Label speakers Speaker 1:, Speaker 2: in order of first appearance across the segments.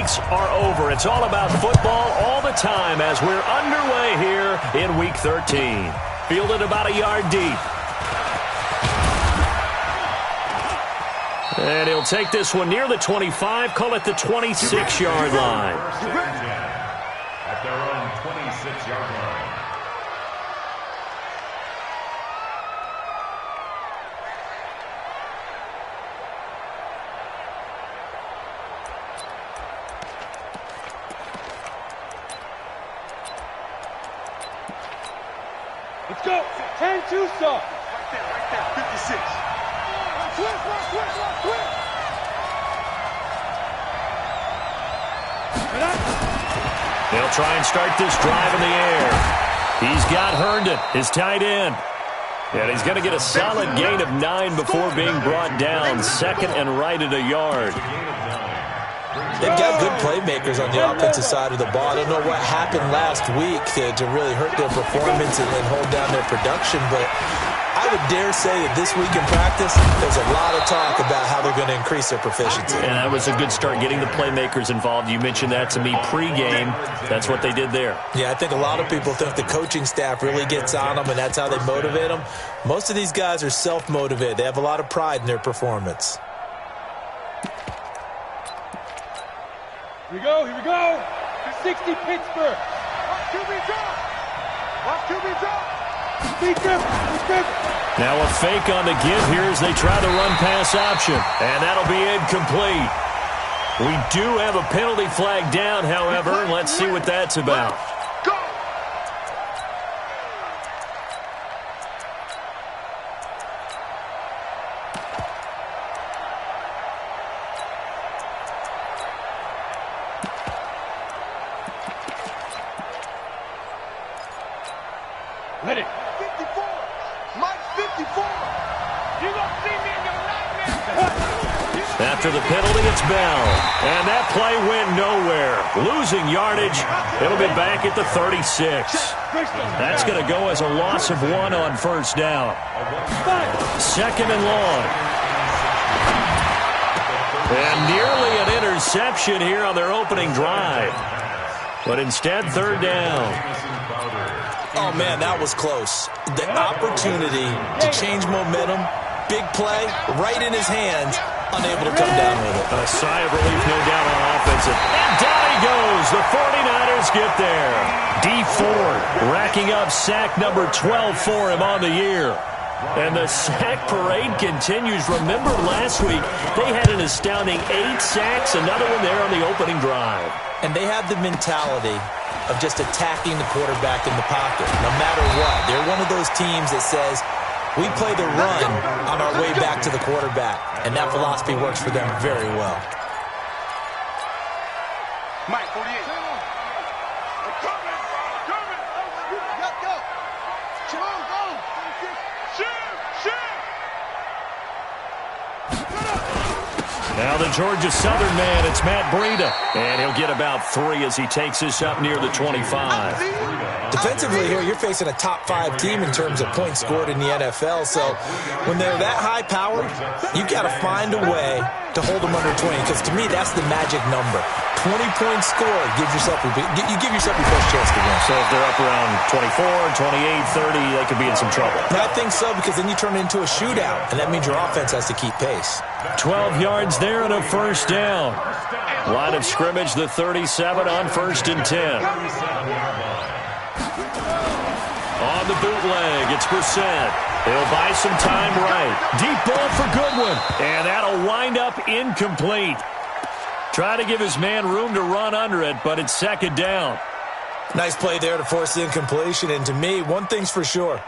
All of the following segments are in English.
Speaker 1: weeks are over. It's all about football all the time as we're underway here in Week 13. Fielded about a yard deep. And he'll take this one near the 25, call it the 26-yard line.
Speaker 2: At their own 26-yard line.
Speaker 3: Let's go. 10-2 stop. Right there, 56. Quick.
Speaker 1: They'll try and start this drive in the air. He's got Herndon, his tight end. And he's going to get a solid gain of 9 before being brought down. Second and right at a yard.
Speaker 4: They've got good playmakers on the offensive side of the ball. I don't know what happened last week to really hurt their performance and hold down their production, but I would dare say that this week in practice, there's a lot of talk about how they're going to increase their proficiency.
Speaker 1: And that was a good start, getting the playmakers involved. You mentioned that to me pregame. That's what they did there.
Speaker 4: Yeah, I think a lot of people think the coaching staff really gets on them, and that's how they motivate them. Most of these guys are self-motivated. They have a lot of pride in their performance.
Speaker 3: Here we go. 60 Pittsburgh. Watch QB drop. Beat them.
Speaker 1: Now a fake on the give here as they try the run-pass option. And that'll be incomplete. We do have a penalty flag down, however, and let's see what that's about.
Speaker 3: Ready. 54. Mike 54. You gonna see me in your nightmare.
Speaker 1: After the penalty, it's Bell. And that play went nowhere. Losing yardage. It'll be back at the 36. That's going to go as a loss of 1 on first down. Second and long. And nearly an interception here on their opening drive. But instead, third down.
Speaker 4: Oh, man, that was close. The opportunity to change momentum, big play, right in his hands, unable to come down with it.
Speaker 1: A sigh of relief, no doubt, on offensive. And down he goes. The 49ers get there. D Ford racking up sack number 12 for him on the year. And the sack parade continues. Remember last week, they had an astounding 8 sacks, another one there on the opening drive.
Speaker 4: And they have the mentality of just attacking the quarterback in the pocket, no matter what. They're one of those teams that says, we play the run on our way back to the quarterback, and that philosophy works for them very well.
Speaker 3: Mike 48. Go.
Speaker 1: Now the Georgia Southern man, it's Matt Breida. And he'll get about 3 as he takes this up near the 25.
Speaker 4: Defensively here, you're facing a top 5 team in terms of points scored in the NFL. So when they're that high powered, you've got to find a way to hold them under 20. Because to me, that's the magic number. 20 points scored, you give yourself your best chance to win.
Speaker 1: So if they're up around 24, 28, 30, they could be in some trouble.
Speaker 4: I think so, because then you turn it into a shootout, and that means your offense has to keep pace.
Speaker 1: 12 yards there and a first down. Line of scrimmage, the 37 on 1st and 10. On the bootleg, it's Brissett. He'll buy some time right. Deep ball for Goodwin. And that'll wind up incomplete. Try to give his man room to run under it, but it's second down.
Speaker 4: Nice play there to force the incompletion. And to me, one thing's for sure.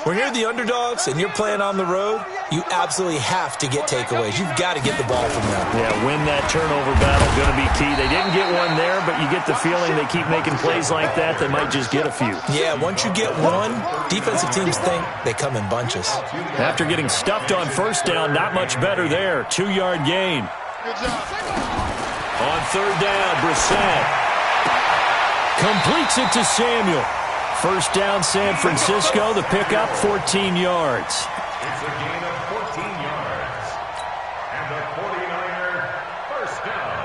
Speaker 4: When you're the underdogs and you're playing on the road, you absolutely have to get takeaways. You've got to get the ball from them.
Speaker 1: Yeah, win that turnover battle, going to be key. They didn't get one there, but you get the feeling they keep making plays like that, they might just get a few.
Speaker 4: Yeah, once you get one, defensive teams think they come in bunches.
Speaker 1: After getting stuffed on first down, not much better there. 2-yard gain.
Speaker 3: Good job.
Speaker 1: On third down, Brissett completes it to Samuel. First down, San Francisco. The pickup, 14 yards.
Speaker 2: It's a gain of 14 yards. And the 49er first down.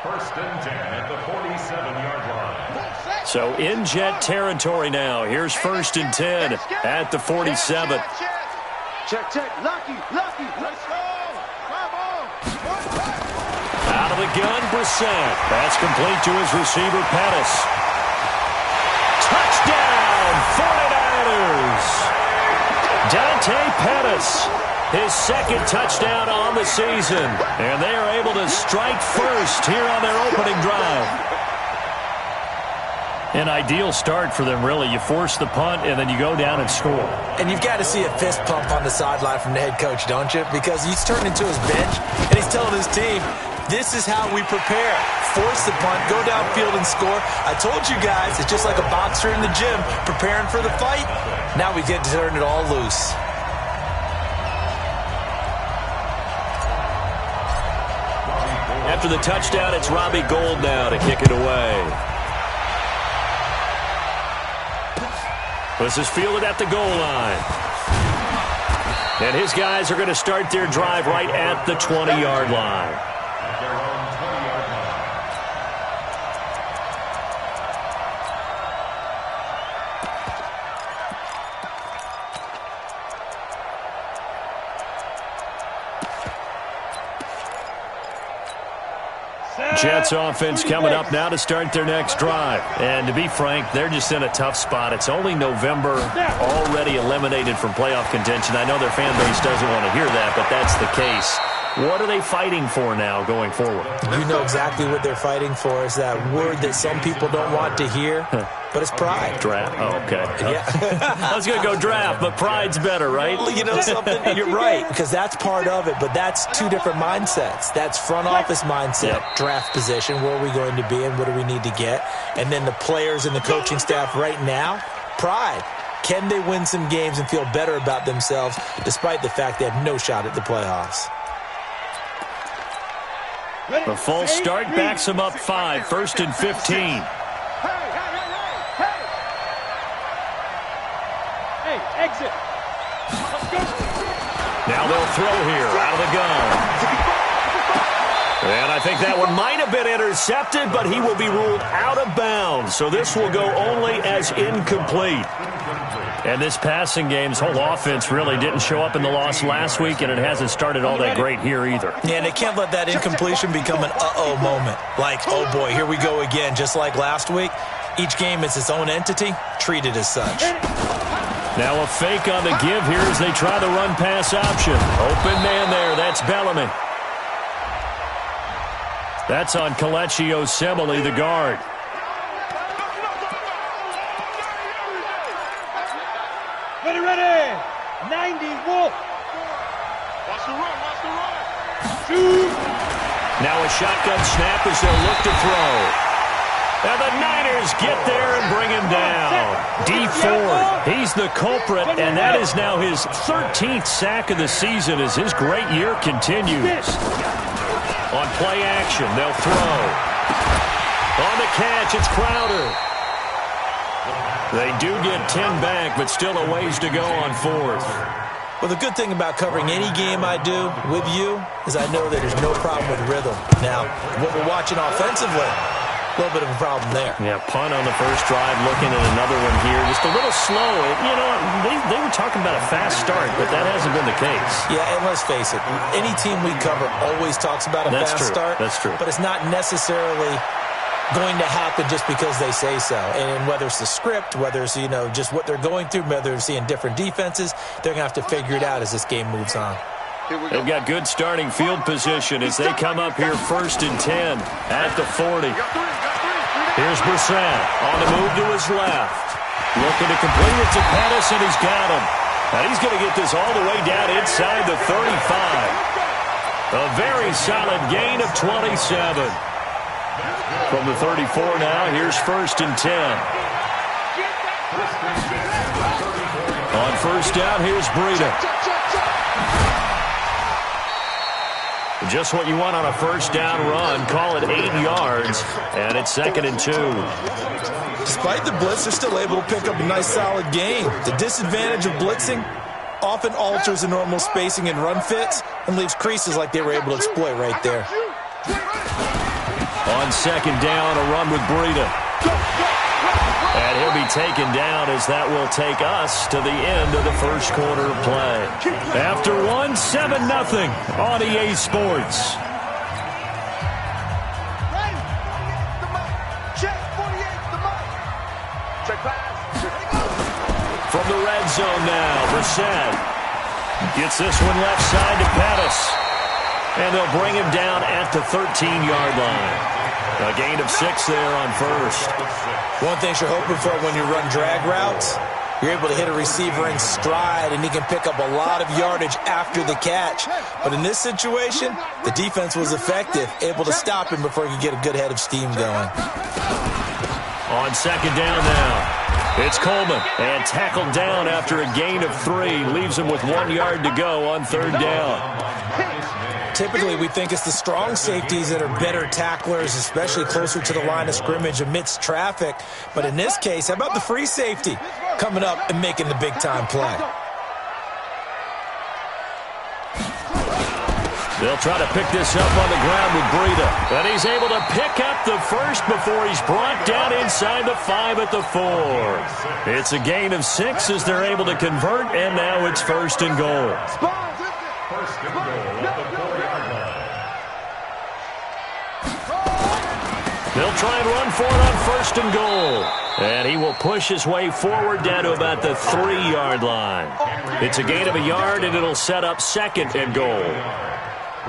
Speaker 2: First and 10 at the 47-yard line.
Speaker 1: So in Jet territory now. Here's first and 10 at the 47.
Speaker 3: Check, check. Lucky. Let's go.
Speaker 1: Out of the gun, Brissett. That's complete to his receiver, Pettis. Touchdown, 49ers. Dante Pettis, his second touchdown on the season. And they are able to strike first here on their opening drive. An ideal start for them, really. You force the punt, and then you go down and score.
Speaker 4: And you've got to see a fist pump on the sideline from the head coach, don't you? Because he's turned into his bench, and he's telling his team, this is how we prepare. Force the punt, go downfield and score. I told you guys, it's just like a boxer in the gym preparing for the fight. Now we get to turn it all loose.
Speaker 1: After the touchdown, it's Robbie Gould now to kick it away. This is fielded at the goal line. And his guys are going to start their drive right at the 20-yard line.
Speaker 2: At their own 20-yard line.
Speaker 1: Jets offense coming up now to start their next drive. And to be frank, they're just in a tough spot. It's only November, already eliminated from playoff contention. I know their fan base doesn't want to hear that, but that's the case. What are they fighting for now going forward?
Speaker 4: You know exactly what they're fighting for. Is that word that some people don't want to hear, but it's pride.
Speaker 1: Draft. Oh, okay.
Speaker 4: Yeah.
Speaker 1: I was going to go draft, but pride's better, right?
Speaker 4: Well, you know something? You're right, because that's part of it, but that's two different mindsets. That's front office mindset, draft position, where are we going to be and what do we need to get? And then the players and the coaching staff right now, pride. Can they win some games and feel better about themselves despite the fact they have no shot at the playoffs?
Speaker 1: The false start backs him up 5, first and 15.
Speaker 3: Hey, exit. Let's go.
Speaker 1: Now they'll throw here out of the gun. And I think that one might have been intercepted, but he will be ruled out of bounds. So this will go only as incomplete. And this passing game's whole offense really didn't show up in the loss last week, and it hasn't started all that great here either.
Speaker 4: Yeah, and they can't let that incompletion become an uh-oh moment. Like, oh boy, here we go again, just like last week. Each game is its own entity, treated as such.
Speaker 1: Now a fake on the give here as they try the run-pass option. Open man there, that's Bellamy. That's on Kelechi Osemele, the guard.
Speaker 3: Ready. 90, Wolf. Watch the run. Shoot.
Speaker 1: Now a shotgun snap as they'll look to throw. And the Niners get there and bring him down. D Ford, he's the culprit, and that is now his 13th sack of the season as his great year continues. On play action, they'll throw. On the catch, it's Crowder. They do get 10 back, but still a ways to go on 4th.
Speaker 4: Well, the good thing about covering any game I do with you is I know that there's no problem with rhythm. Now, what we're watching offensively, a little bit of a problem there.
Speaker 1: Yeah, punt on the first drive, looking at another one here. Just a little slow. You know, they were talking about a fast start, but that hasn't been the case.
Speaker 4: Yeah, and let's face it, any team we cover always talks about a fast start.
Speaker 1: That's true.
Speaker 4: But it's not necessarily going to happen just because they say so. And whether it's the script, whether it's, you know, just what they're going through, whether they're seeing different defenses, they're going to have to figure it out as this game moves on.
Speaker 1: They've got good starting field position as they come up here first and 10 at the 40. Here's Brissett on the move to his left. Looking to complete it to Pettis, and he's got him. And he's going to get this all the way down inside the 35. A very solid gain of 27. From the 34 now, here's first and 10. On first down, here's Breida. Just what you want on a first down run. Call it 8 yards, and it's 2nd and 2.
Speaker 4: Despite the blitz, they're still able to pick up a nice, solid gain. The disadvantage of blitzing often alters the normal spacing and run fits and leaves creases like they were able to exploit right there.
Speaker 1: On on second down, a run with Breida. And he'll be taken down as that will take us to the end of the first quarter of play. After one, 7-0 on EA Sports. From the red zone now, Brissett gets this one left side to Pettis. And they'll bring him down at the 13-yard line. A gain of 6 there on first.
Speaker 4: One thing you're hoping for when you run drag routes, you're able to hit a receiver in stride, and he can pick up a lot of yardage after the catch. But in this situation, the defense was effective, able to stop him before he could get a good head of steam going.
Speaker 1: On second down now. It's Coleman, and tackled down after a gain of 3. Leaves him with 1 yard to go on third down.
Speaker 4: Typically, we think it's the strong safeties that are better tacklers, especially closer to the line of scrimmage amidst traffic. But in this case, how about the free safety coming up and making the big-time play?
Speaker 1: They'll try to pick this up on the ground with Breida. And he's able to pick up the first before he's brought down inside the 5 at the 4. It's a gain of 6 as they're able to convert, and now it's first and goal.
Speaker 2: First and goal at the 4-yard line.
Speaker 1: They'll try and run for it on first and goal. And he will push his way forward down to about the 3-yard line. It's a gain of a yard, and it'll set up second and goal.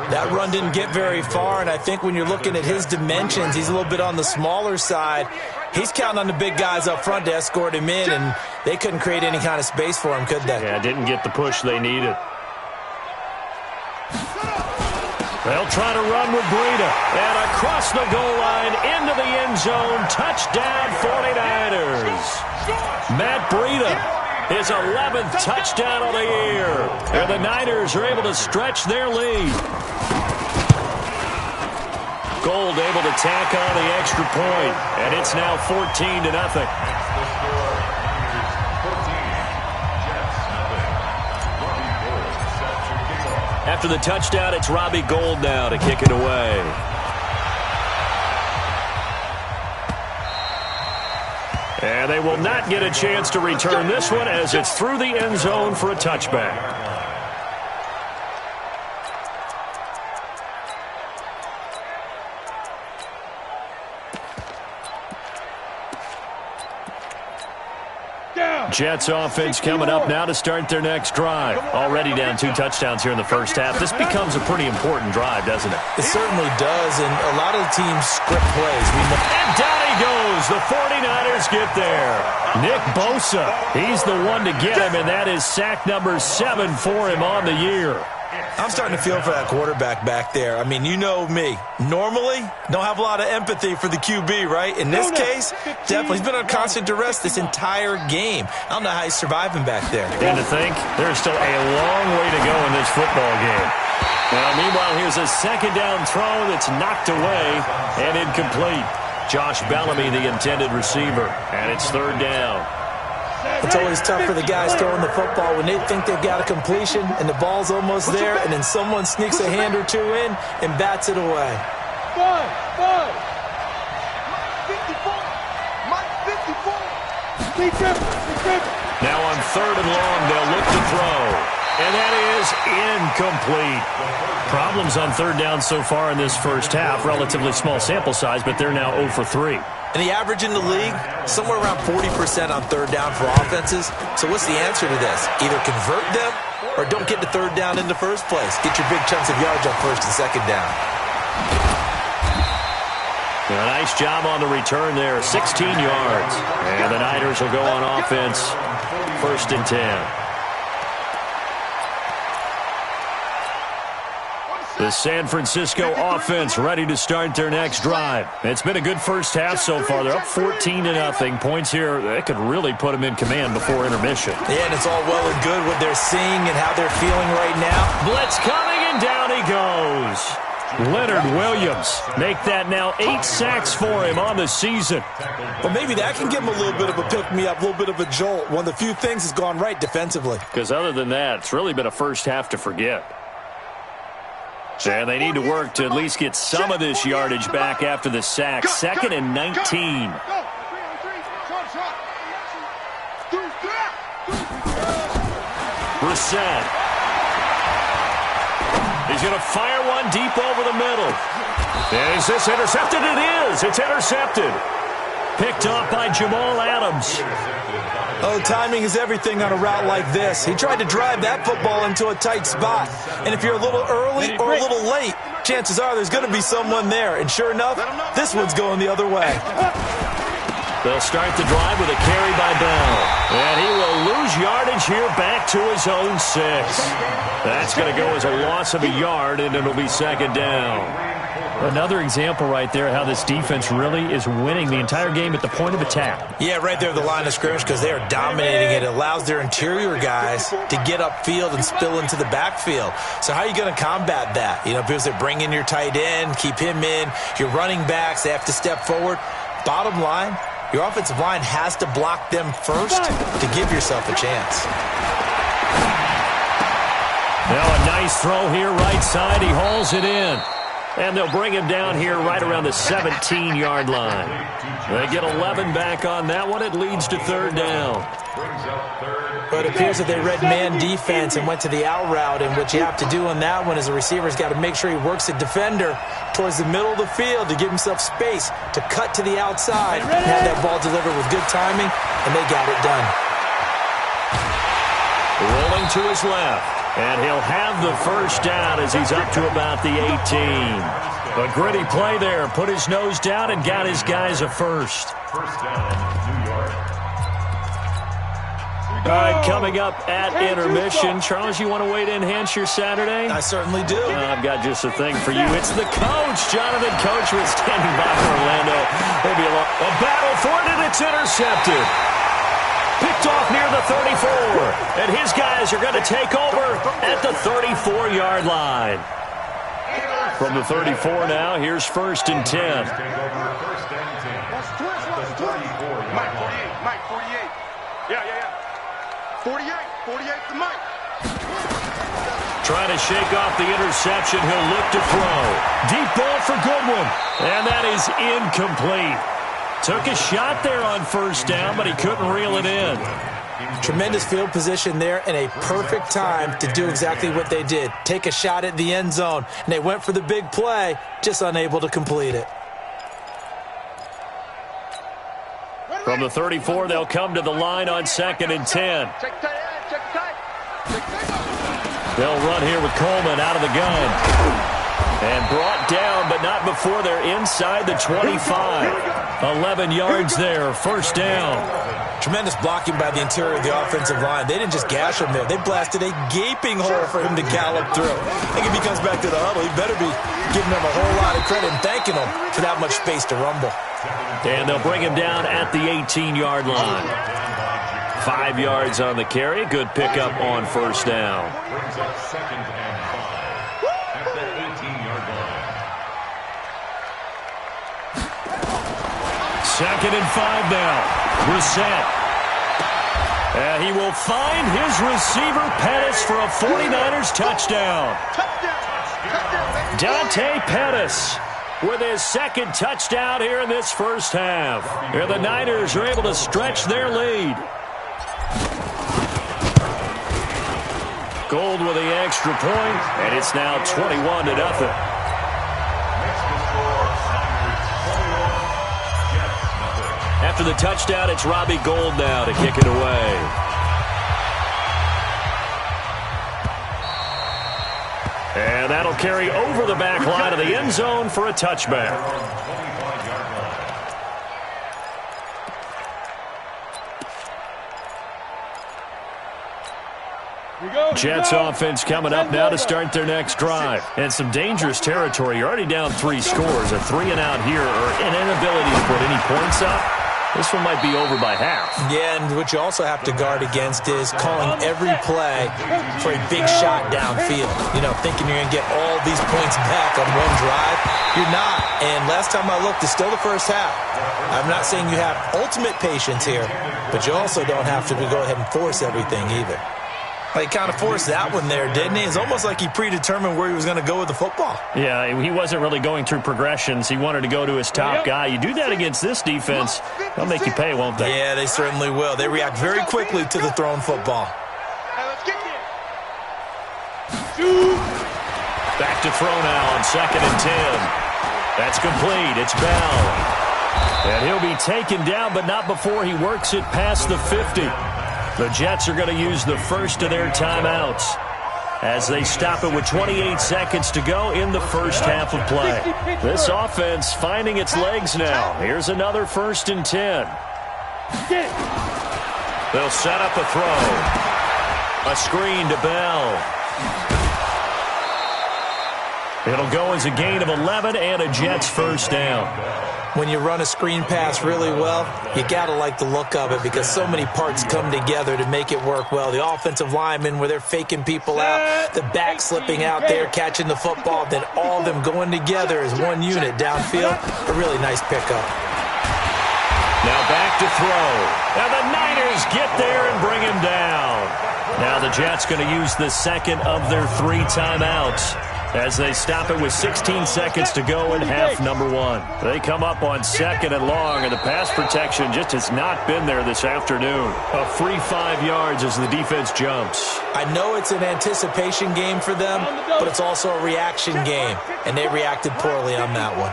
Speaker 4: That run didn't get very far, and I think when you're looking at his dimensions, he's a little bit on the smaller side. He's counting on the big guys up front to escort him in, and they couldn't create any kind of space for him, could they?
Speaker 1: Yeah, didn't get the push they needed. They'll try to run with Breida. And across the goal line, into the end zone. Touchdown, 49ers. Matt Breida, his 11th touchdown of the year. And the Niners are able to stretch their lead. Gold able to tack on the extra point. And it's now 14-0. After the touchdown, it's Robbie Gould now to kick it away. And they will not get a chance to return this one as it's through the end zone for a touchback. Jets offense coming up now to start their next drive. Already down 2 touchdowns here in the first half. This becomes a pretty important drive, doesn't it?
Speaker 4: It certainly does, and a lot of the teams script plays.
Speaker 1: And down he goes. The 49ers get there. Nick Bosa, he's the one to get him, and that is sack number 7 for him on the year.
Speaker 4: I'm starting to feel for that quarterback back there. I mean, you know me. Normally, don't have a lot of empathy for the QB, right? In this case, definitely. He's been on constant duress this entire game. I don't know how he's surviving back there.
Speaker 1: And to think, there's still a long way to go in this football game. Now, meanwhile, here's a second down throw that's knocked away and incomplete. Josh Bellamy, the intended receiver, and it's third down.
Speaker 4: It's always tough for the guys throwing the football when they think they've got a completion and the ball's almost there, and then someone sneaks a hand or two in and bats it away.
Speaker 1: Now on third and long, they'll look to throw. And that is incomplete. Problems on third down so far in this first half. Relatively small sample size, but they're now 0 for 3.
Speaker 4: And the average in the league, somewhere around 40% on third down for offenses. So what's the answer to this? Either convert them or don't get to third down in the first place. Get your big chunks of yards on first and second down.
Speaker 1: A nice job on the return there, 16 yards. And the Niners will go on offense, first and 10. The San Francisco offense ready to start their next drive. It's been a good first half so far. They're up 14-0. Points here, that could really put them in command before intermission.
Speaker 4: Yeah, and it's all well and good what they're seeing and how they're feeling right now.
Speaker 1: Blitz coming, and down he goes. Leonard Williams make that now 8 sacks for him on the season.
Speaker 4: Well, maybe that can give him a little bit of a pick-me-up, a little bit of a jolt. One of the few things has gone right defensively.
Speaker 1: Because other than that, it's really been a first half to forget. And they need to work to at least get some of this yardage back after the sack. 2nd and 19. Brissett. He's going to fire one deep over the middle. And is this intercepted? It is. It's intercepted. Picked off by Jamal Adams.
Speaker 4: Oh, timing is everything on a route like this. He tried to drive that football into a tight spot. And if you're a little early or a little late, chances are there's going to be someone there. And sure enough, this one's going the other way.
Speaker 1: They'll start the drive with a carry by Bell. And he will lose yardage here back to his own 6. That's going to go as a loss of a yard, and it'll be 2nd down.
Speaker 5: Another example right there how this defense really is winning the entire game at the point of attack.
Speaker 4: Yeah, right there at the line of scrimmage because they are dominating it. It allows their interior guys to get upfield and spill into the backfield. So how are you going to combat that? You know, because they bring in your tight end, keep him in. Your running backs, they have to step forward. Bottom line, your offensive line has to block them first to give yourself a chance.
Speaker 1: Now a nice throw here right side. He hauls it in. And they'll bring him down here right around the 17-yard line. They get 11 back on that one. It leads to 3rd down.
Speaker 4: But it appears that they read man defense and went to the out route. And what you have to do on that one is the receiver's got to make sure he works the defender towards the middle of the field to give himself space to cut to the outside and have that ball delivered with good timing, and they got it done.
Speaker 1: Rolling to his left. And he'll have the 1st down as he's up to about the 18. A gritty play there. Put his nose down and got his guys a 1st.
Speaker 2: 1st down, New York.
Speaker 1: All right, coming up at intermission. Charles, you want to wait to enhance your Saturday?
Speaker 4: I certainly do.
Speaker 1: I've got just a thing for you. It's the coach. Jonathan Coach was standing by for Orlando. Maybe a battle for it, and it's intercepted. Picked off near the 34. And his guys are going to take over at the 34-yard line. From the 34 now, here's 1st and 10.
Speaker 3: Mike 48. Yeah. 48 to Mike.
Speaker 1: Trying to shake off the interception. He'll look to throw. Deep ball for Goodwin. And that is incomplete. Took a shot there on 1st down, but he couldn't reel it in.
Speaker 4: Tremendous field position there and a perfect time to do exactly what they did. Take a shot at the end zone. And they went for the big play, just unable to complete it.
Speaker 1: From the 34, they'll come to the line on 2nd and 10. They'll run here with Coleman out of the gun. And brought down, but not before they're inside the 25. 11 yards there, 1st down.
Speaker 4: Tremendous blocking by the interior of the offensive line. They didn't just gash him there. They blasted a gaping hole for him to gallop through. I think if he comes back to the huddle, he better be giving them a whole lot of credit and thanking them for that much space to rumble.
Speaker 1: And they'll bring him down at the 18-yard line. 5 yards on the carry. Good pickup on 1st down.
Speaker 2: Brings up 2nd and 5 at the 18-yard line.
Speaker 1: 2nd and 5 now. Brissett. And he will find his receiver, Pettis, for a 49ers touchdown. Dante Pettis with his 2nd touchdown here in this 1st half. Here the Niners are able to stretch their lead. Gold with the extra point, and it's now 21-0. After the touchdown, it's Robbie Gould now to kick it away. And that'll carry over the back line of the end zone for a touchback. Jets offense coming up now to start their next drive. And some dangerous territory. You're already down 3 scores. A 3-and-out here or an inability to put any points up. This one might be over by half.
Speaker 4: Yeah, and what you also have to guard against is calling every play for a big shot downfield. You know, thinking you're going to get all these points back on one drive. You're not. And last time I looked, it's still the 1st half. I'm not saying you have ultimate patience here, but you also don't have to go ahead and force everything either. He kind of forced that one there, didn't he? It's almost like he predetermined where he was going to go with the football.
Speaker 5: Yeah, he wasn't really going through progressions. He wanted to go to his top guy. You do that against this defense, they'll make you pay, won't they?
Speaker 4: Yeah, they certainly will. They react very quickly to the thrown football.
Speaker 3: Let's get there.
Speaker 1: Back to throw now on 2nd and 10. That's complete. It's Bell. And he'll be taken down, but not before he works it past the 50. The Jets are going to use the first of their timeouts as they stop it with 28 seconds to go in the first half of play. This offense finding its legs now. Here's another 1st and 10. They'll set up a throw. A screen to Bell. It'll go as a gain of 11 and a Jets first down.
Speaker 4: When you run a screen pass really well, you got to like the look of it because so many parts come together to make it work well. The offensive linemen where they're faking people out, the back slipping out there, catching the football, then all of them going together as one unit downfield. A really nice pickup.
Speaker 1: Now back to throw. And the Niners get there and bring him down. Now the Jets going to use the second of their 3 timeouts as they stop it with 16 seconds to go in half number 1. They come up on 2nd and long, and the pass protection just has not been there this afternoon. A free 5 yards as the defense jumps.
Speaker 4: I know it's an anticipation game for them, but it's also a reaction game, and they reacted poorly on that one.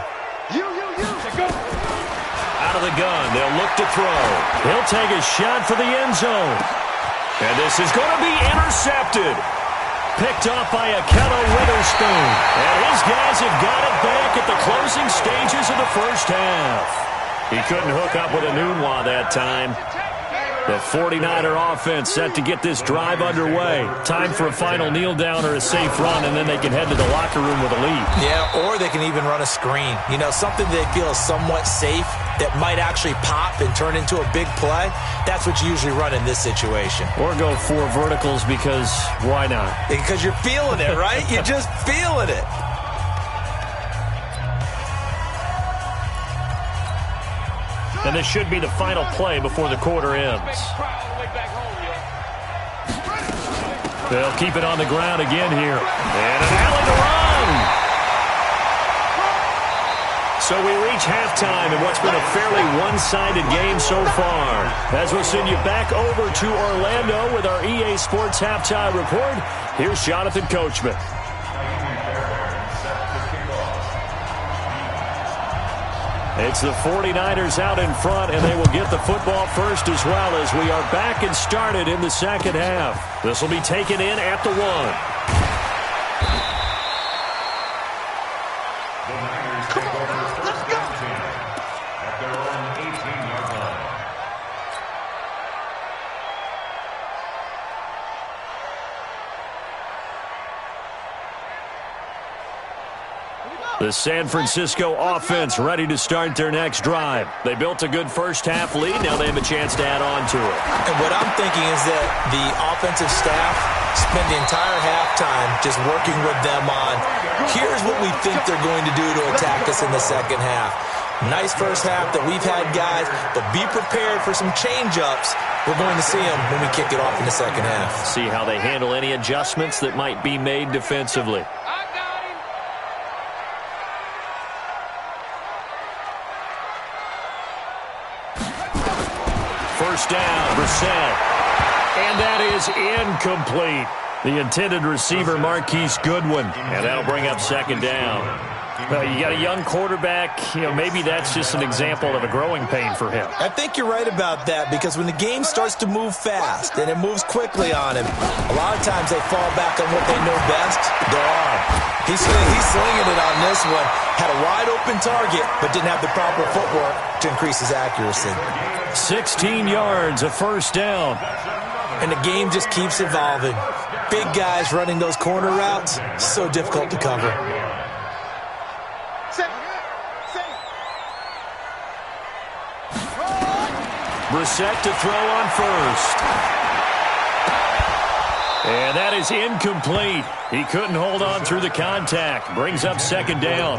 Speaker 1: Out of the gun, they'll look to throw. He'll take a shot for the end zone. And this is going to be intercepted. Picked off by Akello Witherspoon. And his guys have got it back at the closing stages of the first half. He couldn't hook up with a Nunwa that time. The 49er offense set to get this drive underway. Time for a final kneel down or a safe run, and then they can head to the locker room with a lead.
Speaker 4: Yeah, or they can even run a screen. You know, something they feel is somewhat safe that might actually pop and turn into a big play. That's what you usually run in this situation.
Speaker 1: Or go 4 verticals because why not?
Speaker 4: Because you're feeling it, right? You're just feeling it.
Speaker 5: And this should be the final play before the quarter ends. They'll keep it on the ground again here. And an alley to run.
Speaker 1: So we reach halftime in what's been a fairly one-sided game so far. As we'll send you back over to Orlando with our EA Sports Halftime Report, here's Jonathan Coachman. It's the 49ers out in front, and they will get the football first as well as we are back and started in the second half. This will be taken in at the 1.
Speaker 2: The Niners take over first down team at their own 18-yard line.
Speaker 1: The San Francisco offense ready to start their next drive. They built a good first-half lead. Now they have a chance to add on to it.
Speaker 4: And what I'm thinking is that the offensive staff spent the entire halftime just working with them on, here's what we think they're going to do to attack us in the second half. Nice first half that we've had, guys, but be prepared for some change-ups. We're going to see them when we kick it off in the second half.
Speaker 1: See how they handle any adjustments that might be made defensively. First down, Brissett. And that is incomplete. The intended receiver, Marquise Goodwin. And that'll bring up second down. Well, you got a young quarterback. You know, maybe that's just an example of a growing pain for him.
Speaker 4: I think you're right about that because when the game starts to move fast and it moves quickly on him, a lot of times they fall back on what they know best, their arm. He's slinging it on this one. Had a wide open target, but didn't have the proper footwork to increase his accuracy.
Speaker 1: 16 yards, a first down.
Speaker 4: And the game just keeps evolving. Big guys running those corner routes, so difficult to cover.
Speaker 1: Brissett to throw on first. And that is incomplete. He couldn't hold on through the contact. Brings up second down.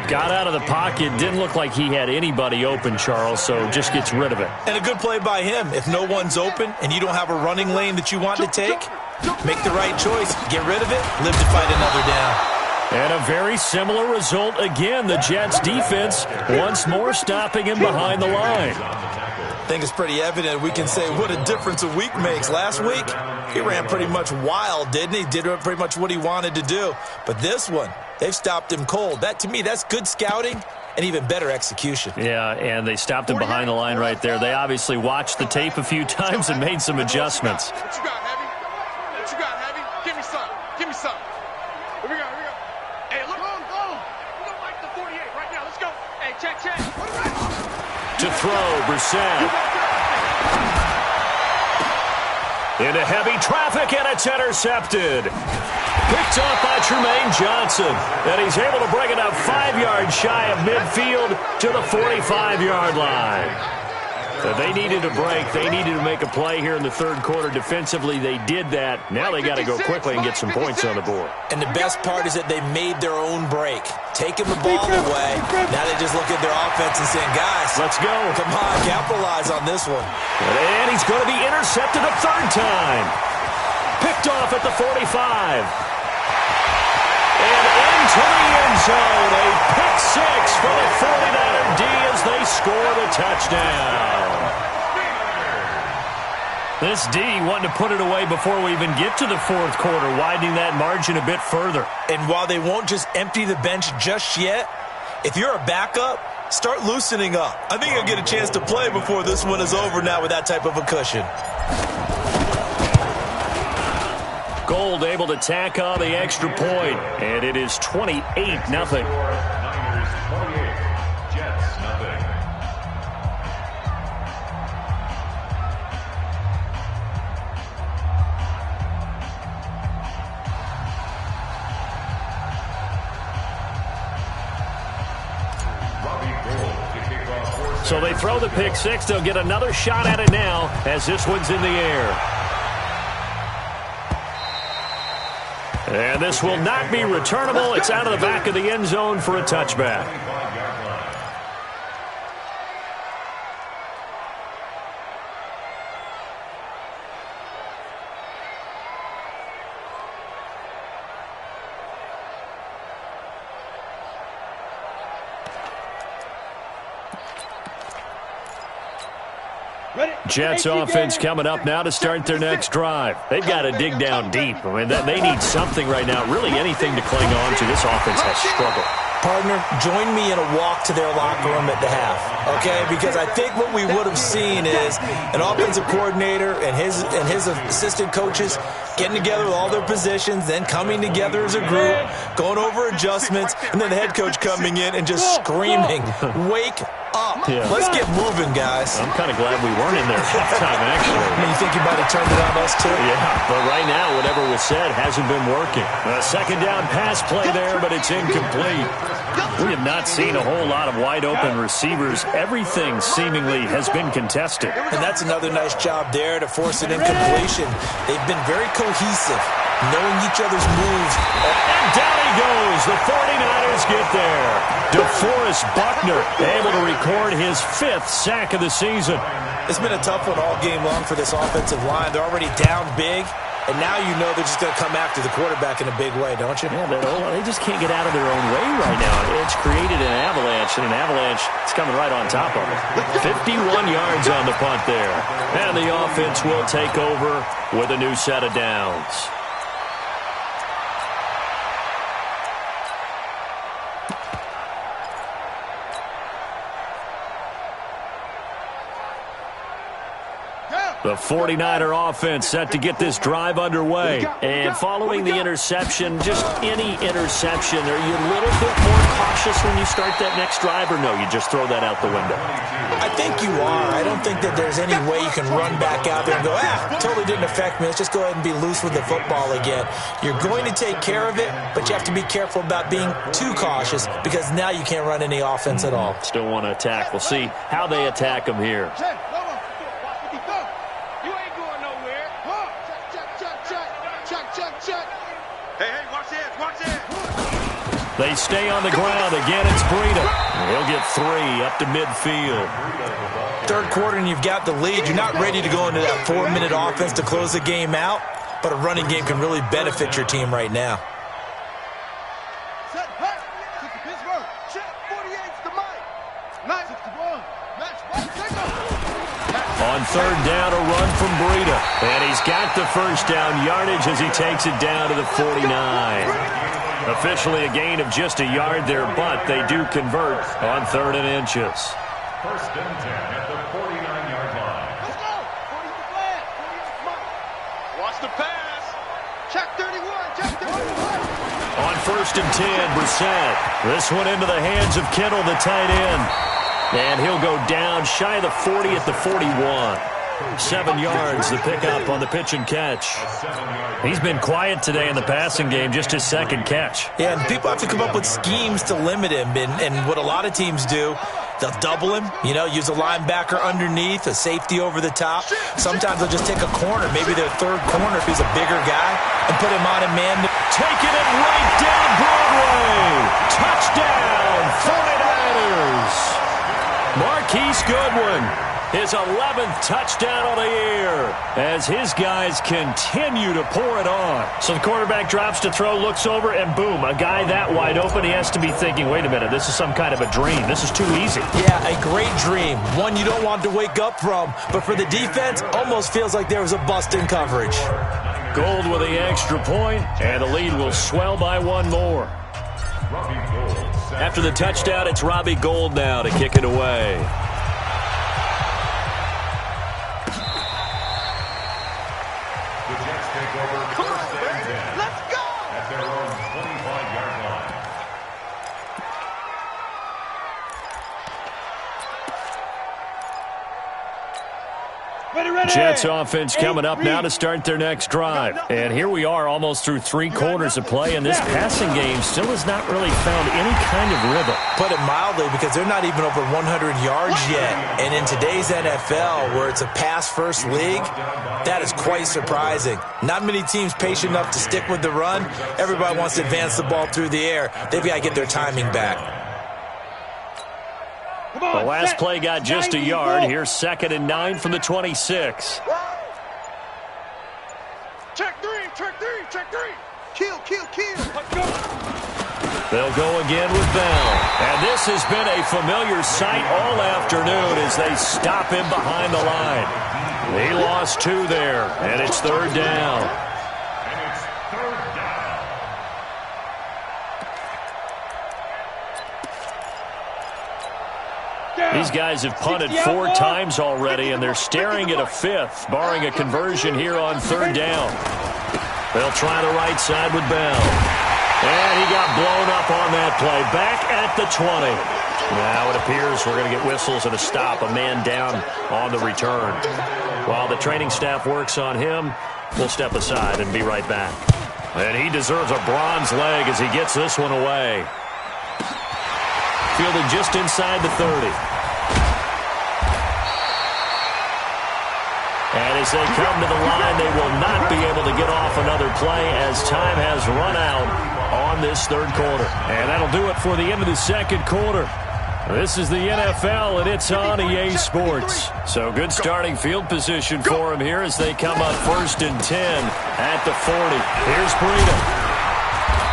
Speaker 1: Got out of the pocket. Didn't look like he had anybody open, Charles, so just gets rid of it.
Speaker 4: And a good play by him. If no one's open and you don't have a running lane that you want to take, Make the right choice. Get rid of it. Live to fight another down.
Speaker 1: And a very similar result again. The Jets defense once more stopping him behind the line.
Speaker 4: I think it's pretty evident. We can say what a difference a week makes. Last week, he ran pretty much wild, didn't he? Did pretty much what he wanted to do. But this one, they've stopped him cold. That, to me, that's good scouting and even better execution.
Speaker 5: Yeah, and they stopped him behind the line right there. They obviously watched the tape a few times and made some adjustments.
Speaker 3: What you got, Heavy? What you got, Heavy? Give me some. Give me some. Here we go. Here we go. Hey, look. Go. We don't like the 48 right now. Let's go. Hey, check.
Speaker 1: To throw, Brissett. Into heavy traffic, and it's intercepted. Picked off by Tremaine Johnson. And he's able to bring it up 5 yards shy of midfield to the 45-yard line. They needed a break. They needed to make a play here in the third quarter. Defensively, they did that. Now they got to go quickly and get some points on the board.
Speaker 4: And the best part is that they made their own break. Taking the ball away. Now they just look at their offense and saying, guys,
Speaker 1: let's go.
Speaker 4: Come on, capitalize on this one.
Speaker 1: And he's going to be intercepted a third time. Picked off at the 45. And into the end zone. A pick six for the 49er D as they score the touchdown.
Speaker 5: This D wanting to put it away before we even get to the fourth quarter, widening that margin a bit further.
Speaker 4: And while they won't just empty the bench just yet, if you're a backup, start loosening up. I think you'll get a chance to play before this one is over now with that type of a cushion.
Speaker 1: Gold able to tack on the extra point, and it is 28-0.
Speaker 2: Niners 28, Jets nothing.
Speaker 1: So they throw the pick six. They'll get another shot at it now as this one's in the air. And this will not be returnable. It's out of the back of the end zone for a touchback. Jets offense coming up now to start their next drive. They've got to dig down deep. I mean, they need something right now, really anything to cling on to. This offense has struggled.
Speaker 4: Partner, join me in a walk to their locker room at the half, okay? Because I think what we would have seen is an offensive coordinator and his assistant coaches getting together with all their positions, then coming together as a group, going over adjustments, and then the head coach coming in and just screaming, wake up. Yeah. Let's get moving, guys.
Speaker 1: I'm kind of glad we weren't in there halftime, actually.
Speaker 4: I mean, you think you might have turned it on us, too?
Speaker 1: Yeah, but right now, whatever was said hasn't been working. A second down pass play there, but it's incomplete. We have not seen a whole lot of wide-open receivers. Everything seemingly has been contested.
Speaker 4: And that's another nice job there to force an incompletion. They've been very cohesive, knowing each other's moves.
Speaker 1: And down he goes. The 49ers get there. DeForest Buckner able to record his 5th sack of the season.
Speaker 4: It's been a tough one all game long for this offensive line. They're already down big. And now you know they're just going to come after the quarterback in a big way, don't you?
Speaker 1: Yeah, they just can't get out of their own way right now. It's created an avalanche, and an avalanche is coming right on top of it. 51 yards on the punt there. And the offense will take over with a new set of downs. The 49er offense set to get this drive underway. And following the interception, just any interception, are you a little bit more cautious when you start that next drive, or no, you just throw that out the window?
Speaker 4: I think you are. I don't think that there's any way you can run back out there and go, totally didn't affect me. Let's just go ahead and be loose with the football again. You're going to take care of it, but you have to be careful about being too cautious because now you can't run any offense at all.
Speaker 1: Still want to attack. We'll see how they attack them here. They stay on the ground. Again, it's Breida. He'll get 3 up to midfield.
Speaker 4: Third quarter and you've got the lead. You're not ready to go into that 4-minute offense to close the game out. but a running game can really benefit your team right now.
Speaker 3: Set, hey, took the Pittsburgh. Check, 48's the mic. Nice. 61. Match, take off.
Speaker 1: On third down, a run from Breida. And he's got the first down yardage as he takes it down to the 49. Officially a gain of just a yard there, but they do convert on 3rd and inches.
Speaker 2: First and 10 at the 49-yard line.
Speaker 3: Let's go. 40 the flag. 48's mic. Watch the pass. Check 31. Check 31.
Speaker 1: On 1st and 10, Brissett. This one into the hands of Kittle, the tight end. And he'll go down shy of the 40 at the 41. 7 yards, the pickup on the pitch and catch. He's been quiet today in the passing game, just his 2nd catch.
Speaker 4: Yeah, and people have to come up with schemes to limit him. And what a lot of teams do, they'll double him, use a linebacker underneath, a safety over the top. Sometimes they'll just take a corner, maybe their 3rd corner if he's a bigger guy, and put him on a man.
Speaker 1: Taking it right down Broadway. Touchdown, 49ers. Marquise Goodwin, his 11th touchdown of the year, as his guys continue to pour it on. So the quarterback drops to throw, looks over, and boom, a guy that wide open, he has to be thinking, wait a minute, this is some kind of a dream. This is too easy.
Speaker 4: Yeah, a great dream. One you don't want to wake up from. But for the defense, almost feels like there was a bust in coverage.
Speaker 1: Gold with the extra point, and the lead will swell by 1 more. After the touchdown, it's Robbie Gould now to kick it away.
Speaker 2: The Jets take over first and 10.
Speaker 3: Let's go.
Speaker 2: At their own 25-yard line.
Speaker 1: Jets offense coming up now to start their next drive. And here we are almost through 3 quarters of play, and this passing game still has not really found any kind of rhythm.
Speaker 4: Put it mildly, because they're not even over 100 yards yet. And in today's NFL, where it's a pass-first league, that is quite surprising. Not many teams patient enough to stick with the run. Everybody wants to advance the ball through the air. They've got to get their timing back.
Speaker 1: The last play got just a yard. Here's 2nd and 9 from the 26.
Speaker 3: Check 3. Check 3. Check 3. Kill. Let's go.
Speaker 1: They'll go again with Bell. And this has been a familiar sight all afternoon as they stop him behind the line. He lost 2 there, and it's 3rd down. These guys have punted 4 times already, and they're staring at a 5th, barring a conversion here on 3rd down. They'll try the right side with Bell. And he got blown up on that play. Back at the 20. Now it appears we're going to get whistles and a stop, a man down on the return. While the training staff works on him, we'll step aside and be right back. And he deserves a bronze leg as he gets this one away. Fielded just inside the 30. And as they come to the line, they will not be able to get off another play as time has run out on this 3rd quarter. And that'll do it for the end of the 2nd quarter. This is the NFL, and it's on EA Sports. So good starting field position for him here as they come up 1st and 10 at the 40. Here's Breida.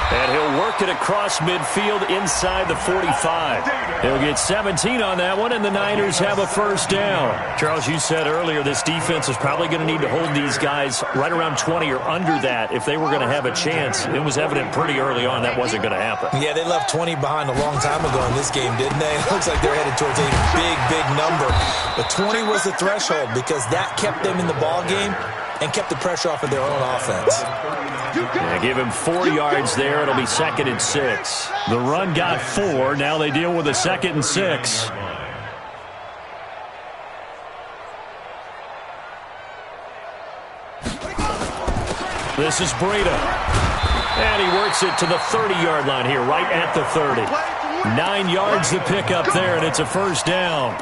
Speaker 1: And he'll work it across midfield inside the 45. He'll get 17 on that one, and the Niners have a 1st down. Charles, you said earlier this defense is probably going to need to hold these guys right around 20 or under that if they were going to have a chance. It was evident pretty early on that wasn't going to happen.
Speaker 4: Yeah, they left 20 behind a long time ago in this game, didn't they? It looks like they're headed towards a big number. But 20 was the threshold because that kept them in the ball game and kept the pressure off of their own offense.
Speaker 1: Yeah, give him 4 yards there. It'll be 2nd and 6. The run got 4. Now they deal with a 2nd and 6. This is Breida. And he works it to the 30-yard line here, right at the 30. 9 yards to pick up there, and it's a 1st down.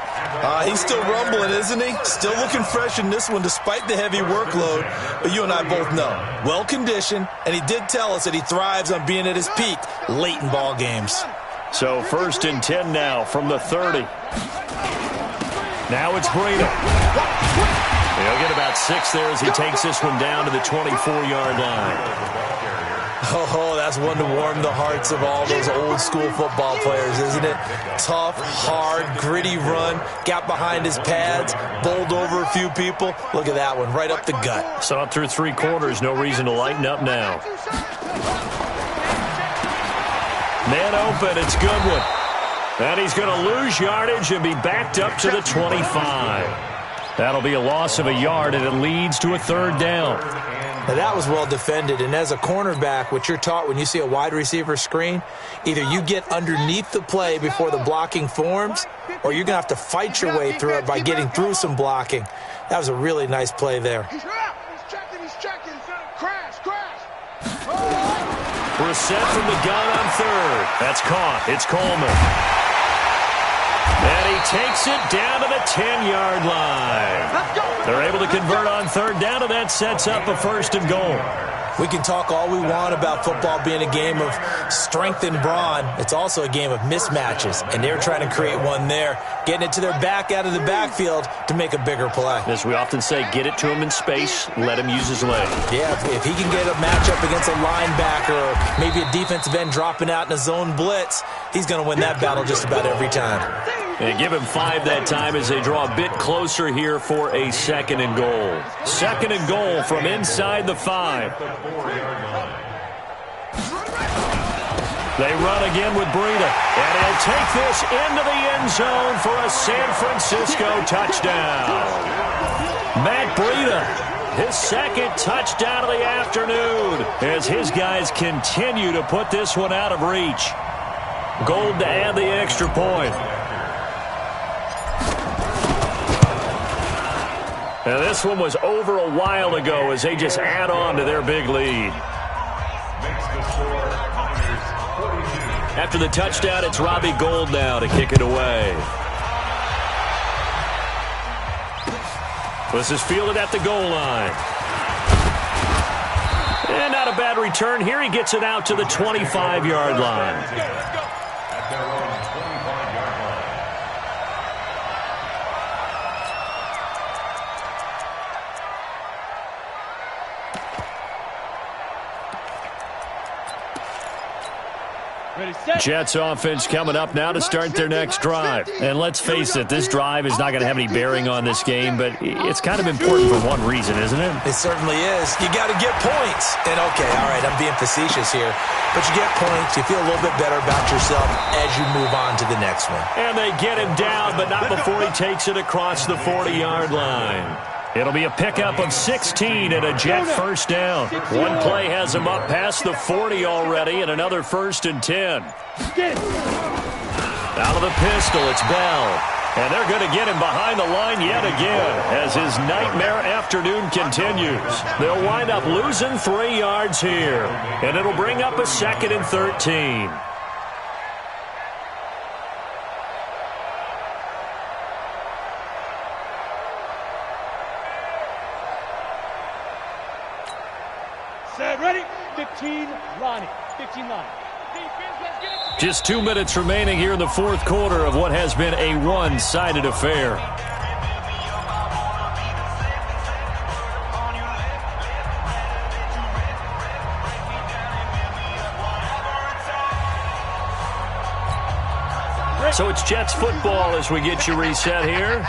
Speaker 4: He's still rumbling, isn't he? Still looking fresh in this one despite the heavy workload. But you and I both know, well-conditioned, and he did tell us that he thrives on being at his peak late in ball games.
Speaker 1: So 1st and 10 now from the 30. Now it's Breida.
Speaker 5: He'll get about 6 there as he takes this one down to the 24-yard line.
Speaker 4: Oh, that's one to warm the hearts of all those old-school football players, isn't it? Tough, hard, gritty run, got behind his pads, bowled over a few people. Look at that one, right up the gut.
Speaker 5: Saw it through 3 quarters, no reason to lighten up now. Man open, it's Goodwin. And he's going to lose yardage and be backed up to the 25. That'll be a loss of a yard, and it leads to a 3rd down.
Speaker 4: Now, that was well defended, and as a cornerback, what you're taught when you see a wide receiver screen, either you get underneath the play before the blocking forms, or you're going to have to fight your way through it by getting through some blocking. That was a really nice play there.
Speaker 3: He's checking. Crash.
Speaker 5: Brissett from the gun on 3rd. That's caught. It's Coleman. And he takes it down to the 10-yard line. They're able to convert on 3rd down, and that sets up a 1st and goal.
Speaker 4: We can talk all we want about football being a game of strength and brawn. It's also a game of mismatches, and they're trying to create one there, getting it to their back out of the backfield to make a bigger play.
Speaker 5: As we often say, get it to him in space, let him use his leg.
Speaker 4: Yeah, if he can get a matchup against a linebacker or maybe a defensive end dropping out in a zone blitz, he's going to win that battle just about every time.
Speaker 5: And give him 5 that time as they draw a bit closer here for a 2nd and goal. 2nd and goal from inside the 5. They run again with Breida. And he'll take this into the end zone for a San Francisco touchdown. Matt Breida, his 2nd touchdown of the afternoon as his guys continue to put this one out of reach. Gold to add the extra point. Now, this one was over a while ago as they just add on to their big lead. After the touchdown, it's Robbie Gould now to kick it away. This is fielded at the goal line. And not a bad return here. He gets it out to the 25-yard line. Jets offense coming up now to start their next drive. And let's face it, this drive is not going to have any bearing on this game, but it's kind of important for one reason, isn't it?
Speaker 4: It certainly is. You got to get points. And, okay, all right, I'm being facetious here. But you get points, you feel a little bit better about yourself as you move on to the next one.
Speaker 5: And they get him down, but not before he takes it across the 40-yard line. It'll be a pickup of 16 and a Jet 1st down. One play has him up past the 40 already, and another 1st and 10. Out of the pistol, it's Bell. And they're going to get him behind the line yet again as his nightmare afternoon continues. They'll wind up losing 3 yards here, and it'll bring up a 2nd and 13.
Speaker 6: Ready? 15, Lonnie. 15, Lonnie.
Speaker 5: Just 2 minutes remaining here in the 4th quarter of what has been a one-sided affair. So it's Jets football as we get you reset here.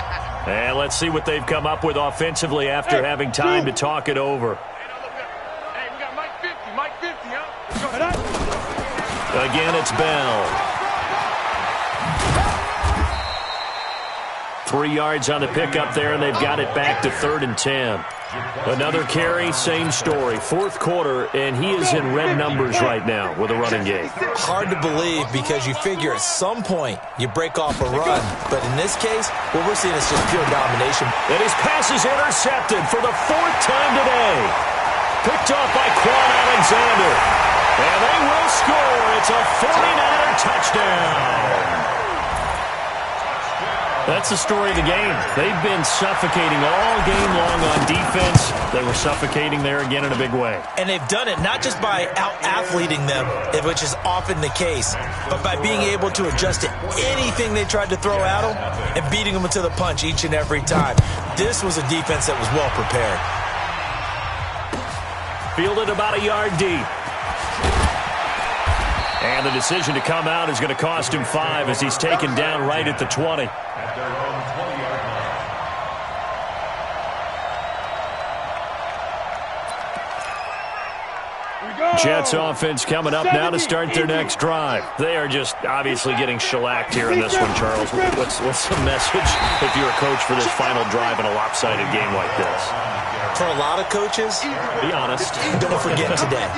Speaker 5: And let's see what they've come up with offensively after having time to talk it over. Again, it's Bell. 3 yards on the pickup there, and they've got it back to 3rd and 10. Another carry, same story. 4th quarter, and he is in red numbers right now with a running game.
Speaker 4: Hard to believe because you figure at some point you break off a run. But in this case, what we're seeing is just pure domination.
Speaker 5: And his pass is intercepted for the 4th time today. Picked off by Quan Alexander. And they will score. It's a 49er touchdown.
Speaker 1: That's the story of the game. They've been suffocating all game long on defense. They were suffocating there again in a big way.
Speaker 4: And they've done it not just by out-athleting them, which is often the case, but by being able to adjust to anything they tried to throw at them and beating them to the punch each and every time. This was a defense that was well prepared.
Speaker 1: Fielded about a yard deep. And the decision to come out is going to cost him 5 as he's taken down right at the 20.
Speaker 2: At their own 20-yard line.
Speaker 1: Jets offense coming up now to start their next drive. They are just obviously getting shellacked here in this one, Charles. What's the message if you're a coach for this final drive in a lopsided game like this?
Speaker 4: For a lot of coaches,
Speaker 1: be honest.
Speaker 4: Don't forget today.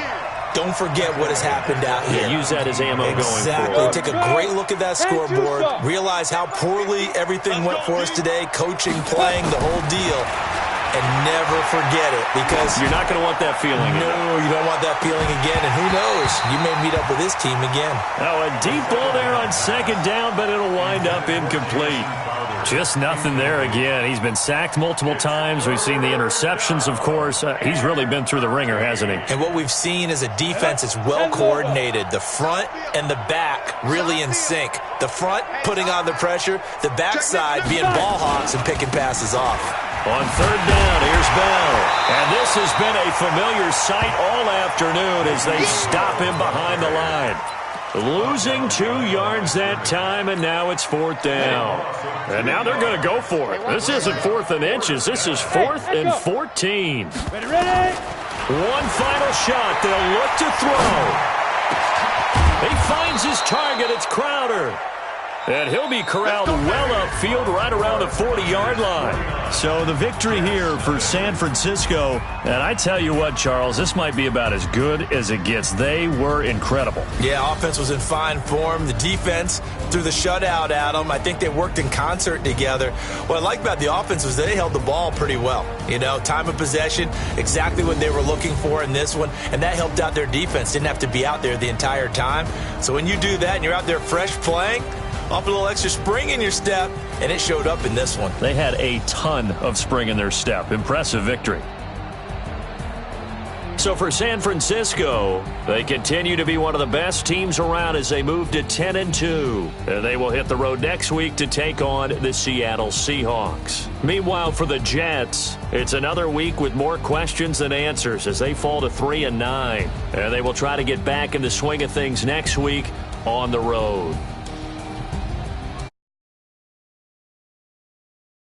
Speaker 4: Don't forget what has happened out here.
Speaker 1: Yeah, use that as ammo going forward.
Speaker 4: Exactly. Take a great look at that scoreboard. Realize how poorly everything went for us today. Coaching, playing, the whole deal. And never forget it, because
Speaker 1: you're not going to want that feeling again.
Speaker 4: No, you don't want that feeling again. And who knows? You may meet up with this team again.
Speaker 1: Now a deep ball there on second down, but it'll wind up incomplete. Just nothing there again. He's been sacked multiple times. We've seen the interceptions, of course. He's really been through the ringer, hasn't he?
Speaker 4: And what we've seen is a defense that's well coordinated. The front and the back really in sync. The front putting on the pressure. The backside being ball hawks and picking passes off.
Speaker 1: On third down, here's Bell. And this has been a familiar sight all afternoon as they stop him behind the line. Losing 2 yards that time, and now it's fourth down. And now they're going to go for it. This isn't 4th and inches. This is 4th and 14.
Speaker 6: Ready?
Speaker 1: One final shot. They'll look to throw. He finds his target. It's Crowder. And he'll be corralled well upfield right around the 40-yard line. So the victory here for San Francisco. And I tell you what, Charles, this might be about as good as it gets. They were incredible.
Speaker 4: Yeah, offense was in fine form. The defense threw the shutout at them. I think they worked in concert together. What I like about the offense was they held the ball pretty well. You know, time of possession, exactly what they were looking for in this one. And that helped out their defense. Didn't have to be out there the entire time. So when you do that and you're out there fresh playing, off a little extra spring in your step, and it showed up in this one.
Speaker 1: They had a ton of spring in their step. Impressive victory. So for San Francisco, they continue to be one of the best teams around as they move to 10-2. And they will hit the road next week to take on the Seattle Seahawks. Meanwhile, for the Jets, it's another week with more questions than answers as they fall to 3-9. And they will try to get back in the swing of things next week on the road.